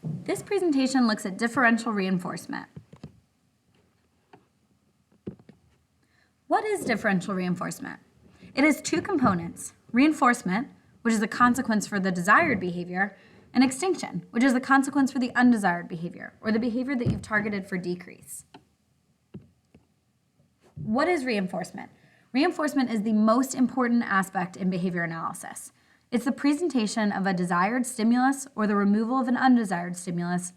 This presentation looks at differential reinforcement. What is differential reinforcement? It has two components: reinforcement, which is a consequence for the desired behavior, and extinction, which is the consequence for the undesired behavior, or the behavior that you've targeted for decrease. What is reinforcement? Reinforcement is the most important aspect in behavior analysis. It's the presentation of a desired stimulus or the removal of an undesired stimulus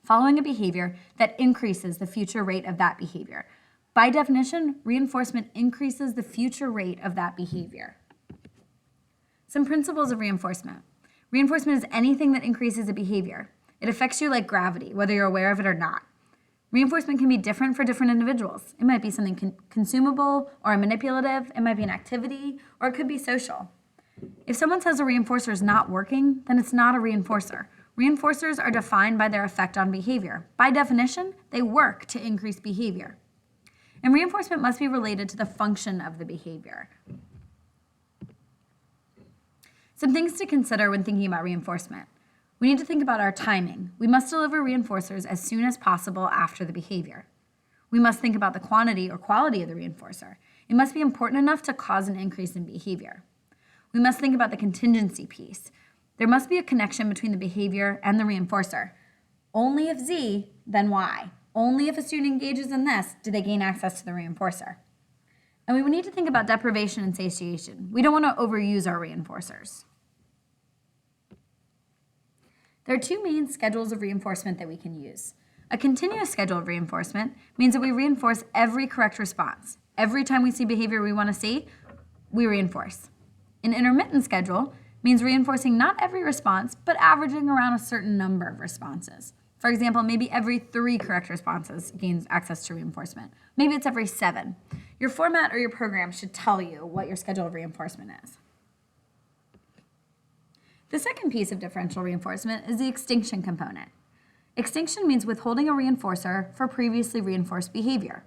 following a behavior that increases the future rate of that behavior. By definition, reinforcement increases the future rate of that behavior. Some principles of reinforcement. Reinforcement is anything that increases a behavior. It affects you like gravity, whether you're aware of it or not. Reinforcement can be different for different individuals. It might be something consumable or manipulative. It might be an activity, or it could be social. If someone says a reinforcer is not working, then it's not a reinforcer. Reinforcers are defined by their effect on behavior. By definition, they work to increase behavior. And reinforcement must be related to the function of the behavior. Some things to consider when thinking about reinforcement. We need to think about our timing. We must deliver reinforcers as soon as possible after the behavior. We must think about the quantity or quality of the reinforcer. It must be important enough to cause an increase in behavior. We must think about the contingency piece. There must be a connection between the behavior and the reinforcer. Only if Z, then Y. Only if a student engages in this do they gain access to the reinforcer. And we need to think about deprivation and satiation. We don't want to overuse our reinforcers. There are two main schedules of reinforcement that we can use. A continuous schedule of reinforcement means that we reinforce every correct response. Every time we see behavior we want to see, we reinforce. An intermittent schedule means reinforcing not every response, but averaging around a certain number of responses. For example, maybe every 3 correct responses gains access to reinforcement. Maybe it's every 7. Your format or your program should tell you what your schedule of reinforcement is. The second piece of differential reinforcement is the extinction component. Extinction means withholding a reinforcer for previously reinforced behavior.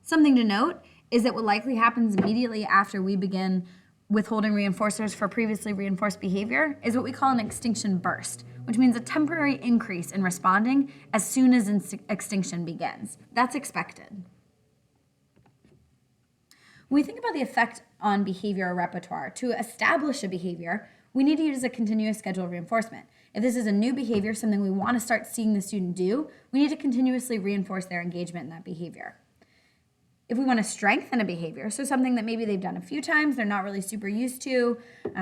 Something to note is that what likely happens immediately after we begin withholding reinforcers for previously reinforced behavior is what we call an extinction burst, which means a temporary increase in responding as soon as extinction begins. That's expected. When we think about the effect on behavior or repertoire, to establish a behavior, we need to use a continuous schedule of reinforcement. If this is a new behavior, something we want to start seeing the student do, we need to continuously reinforce their engagement in that behavior. If we want to strengthen a behavior, so something that maybe they've done a few times, they're not really super used to,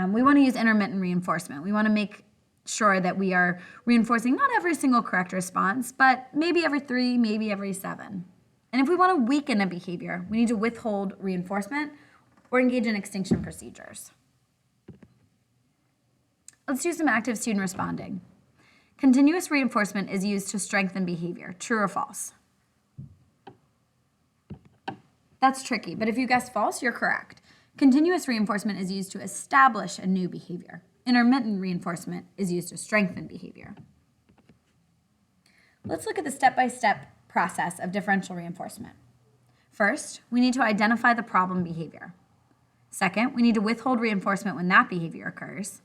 we want to use intermittent reinforcement. We want to make sure that we are reinforcing not every single correct response, but maybe every 3, maybe every 7. And if we want to weaken a behavior, we need to withhold reinforcement or engage in extinction procedures. Let's do some active student responding. Continuous reinforcement is used to strengthen behavior. True or false? That's tricky, but if you guessed false, you're correct. Continuous reinforcement is used to establish a new behavior. Intermittent reinforcement is used to strengthen behavior. Let's look at the step-by-step process of differential reinforcement. First, we need to identify the problem behavior. Second, we need to withhold reinforcement when that behavior occurs.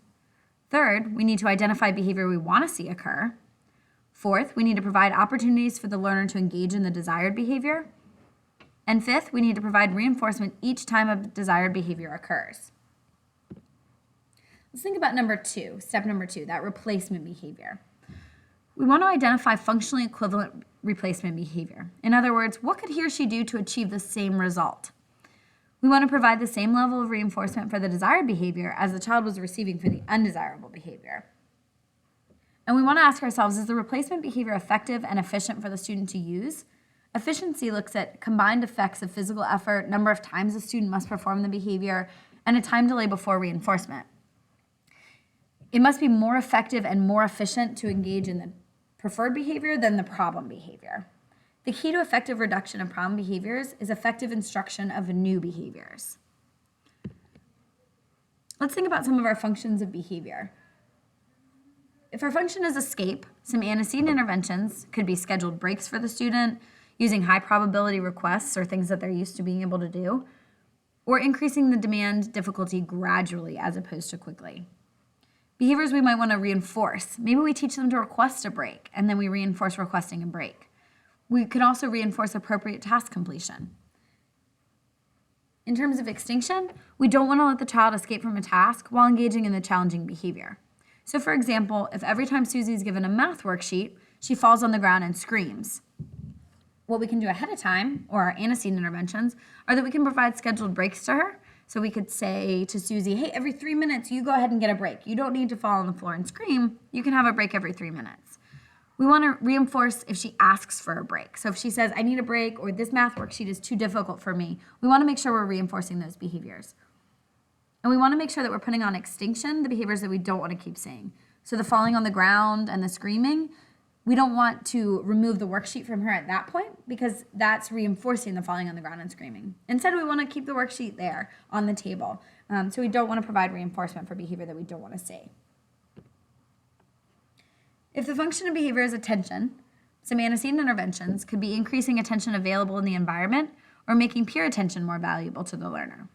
Third, we need to identify behavior we want to see occur. Fourth, we need to provide opportunities for the learner to engage in the desired behavior. And fifth, we need to provide reinforcement each time a desired behavior occurs. Let's think about step number 2, that replacement behavior. We want to identify functionally equivalent replacement behavior. In other words, what could he or she do to achieve the same result? We want to provide the same level of reinforcement for the desired behavior as the child was receiving for the undesirable behavior. And we want to ask ourselves, is the replacement behavior effective and efficient for the student to use? Efficiency looks at combined effects of physical effort, number of times a student must perform the behavior, and a time delay before reinforcement. It must be more effective and more efficient to engage in the preferred behavior than the problem behavior. The key to effective reduction of problem behaviors is effective instruction of new behaviors. Let's think about some of our functions of behavior. If our function is escape, some antecedent interventions could be scheduled breaks for the student, using high probability requests or things that they're used to being able to do, or increasing the demand difficulty gradually as opposed to quickly. Behaviors we might want to reinforce. Maybe we teach them to request a break, and then we reinforce requesting a break. We could also reinforce appropriate task completion. In terms of extinction, we don't want to let the child escape from a task while engaging in the challenging behavior. So for example, if every time Susie's given a math worksheet, she falls on the ground and screams, what we can do ahead of time, or our antecedent interventions, are that we can provide scheduled breaks to her. So we could say to Susie, hey, every 3 minutes, you go ahead and get a break. You don't need to fall on the floor and scream. You can have a break every 3 minutes. We want to reinforce if she asks for a break. So if she says, I need a break, or this math worksheet is too difficult for me, we want to make sure we're reinforcing those behaviors. And we want to make sure that we're putting on extinction the behaviors that we don't want to keep seeing. So the falling on the ground and the screaming, we don't want to remove the worksheet from her at that point because that's reinforcing the falling on the ground and screaming. Instead, we want to keep the worksheet there on the table. So we don't want to provide reinforcement for behavior that we don't want to see. If the function of behavior is attention, some antecedent interventions could be increasing attention available in the environment or making peer attention more valuable to the learner.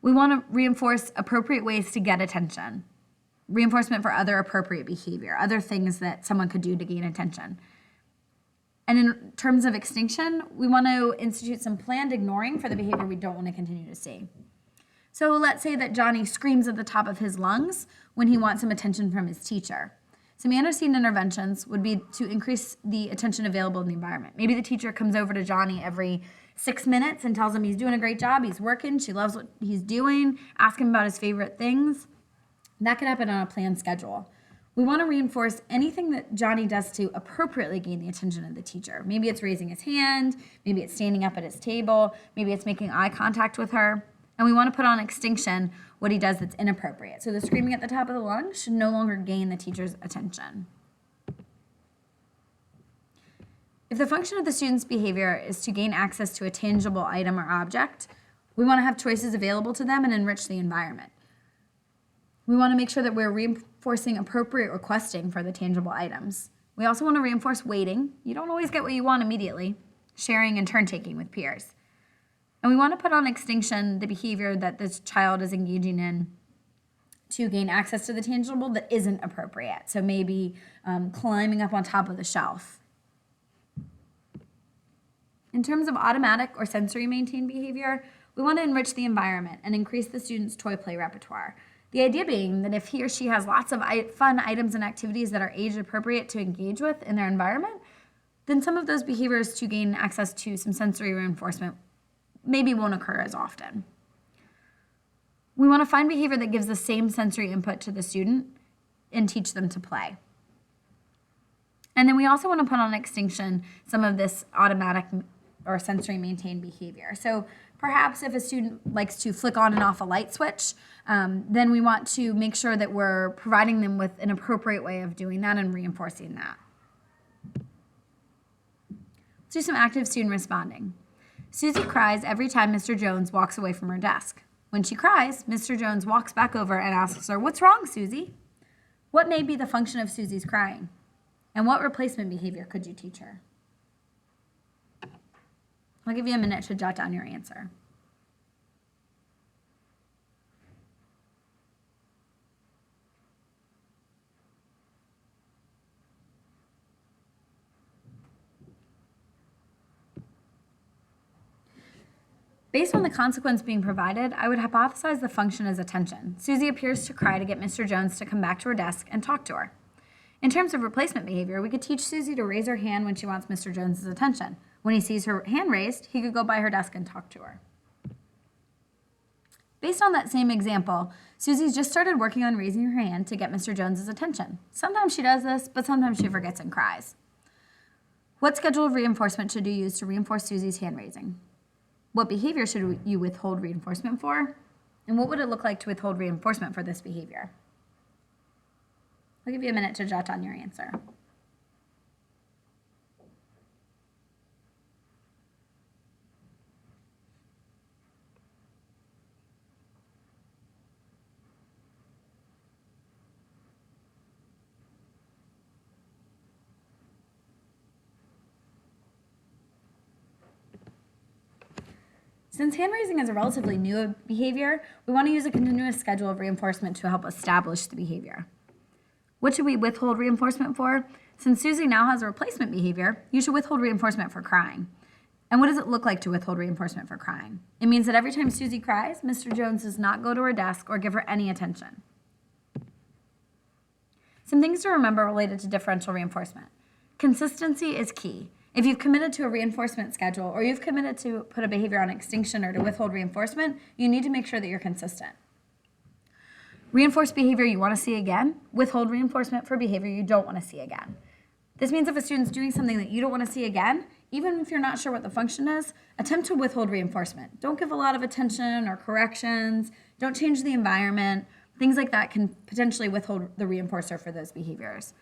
We want to reinforce appropriate ways to get attention. Reinforcement for other appropriate behavior, other things that someone could do to gain attention. And in terms of extinction, we want to institute some planned ignoring for the behavior we don't want to continue to see. So let's say that Johnny screams at the top of his lungs when he wants some attention from his teacher. Some antecedent interventions would be to increase the attention available in the environment. Maybe the teacher comes over to Johnny every 6 minutes and tells him he's doing a great job, he's working, she loves what he's doing, ask him about his favorite things. That could happen on a planned schedule. We want to reinforce anything that Johnny does to appropriately gain the attention of the teacher. Maybe it's raising his hand, maybe it's standing up at his table, maybe it's making eye contact with her. And we want to put on extinction what he does that's inappropriate. So the screaming at the top of the lungs should no longer gain the teacher's attention. If the function of the student's behavior is to gain access to a tangible item or object, we want to have choices available to them and enrich the environment. We want to make sure that we're reinforcing appropriate requesting for the tangible items. We also want to reinforce waiting. You don't always get what you want immediately. Sharing and turn-taking with peers. And we want to put on extinction the behavior that this child is engaging in to gain access to the tangible that isn't appropriate. So maybe climbing up on top of the shelf. In terms of automatic or sensory maintained behavior, we want to enrich the environment and increase the student's toy play repertoire. The idea being that if he or she has lots of fun items and activities that are age appropriate to engage with in their environment, then some of those behaviors to gain access to some sensory reinforcement maybe won't occur as often. We want to find behavior that gives the same sensory input to the student and teach them to play. And then we also want to put on extinction some of this automatic or sensory maintained behavior. So perhaps if a student likes to flick on and off a light switch, then we want to make sure that we're providing them with an appropriate way of doing that and reinforcing that. Let's do some active student responding. Susie cries every time Mr. Jones walks away from her desk. When she cries, Mr. Jones walks back over and asks her, "What's wrong, Susie?" What may be the function of Susie's crying? And what replacement behavior could you teach her? I'll give you a minute to jot down your answer. Based on the consequence being provided, I would hypothesize the function as attention. Susie appears to cry to get Mr. Jones to come back to her desk and talk to her. In terms of replacement behavior, we could teach Susie to raise her hand when she wants Mr. Jones's attention. When he sees her hand raised, he could go by her desk and talk to her. Based on that same example, Susie's just started working on raising her hand to get Mr. Jones's attention. Sometimes she does this, but sometimes she forgets and cries. What schedule of reinforcement should you use to reinforce Susie's hand raising? What behavior should you withhold reinforcement for? And what would it look like to withhold reinforcement for this behavior? I'll give you a minute to jot down your answer. Since hand raising is a relatively new behavior, we want to use a continuous schedule of reinforcement to help establish the behavior. What should we withhold reinforcement for? Since Susie now has a replacement behavior, you should withhold reinforcement for crying. And what does it look like to withhold reinforcement for crying? It means that every time Susie cries, Mr. Jones does not go to her desk or give her any attention. Some things to remember related to differential reinforcement. Consistency is key. If you've committed to a reinforcement schedule or you've committed to put a behavior on extinction or to withhold reinforcement, you need to make sure that you're consistent. Reinforce behavior you want to see again, withhold reinforcement for behavior you don't want to see again. This means if a student's doing something that you don't want to see again, even if you're not sure what the function is, attempt to withhold reinforcement. Don't give a lot of attention or corrections. Don't change the environment. Things like that can potentially withhold the reinforcer for those behaviors.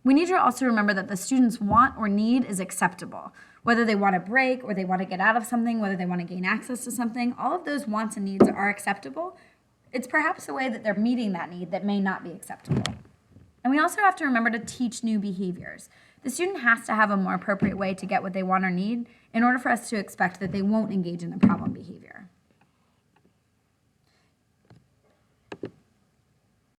We need to also remember that the student's want or need is acceptable. Whether they want a break or they want to get out of something, whether they want to gain access to something, all of those wants and needs are acceptable. It's perhaps the way that they're meeting that need that may not be acceptable. And we also have to remember to teach new behaviors. The student has to have a more appropriate way to get what they want or need in order for us to expect that they won't engage in the problem behavior.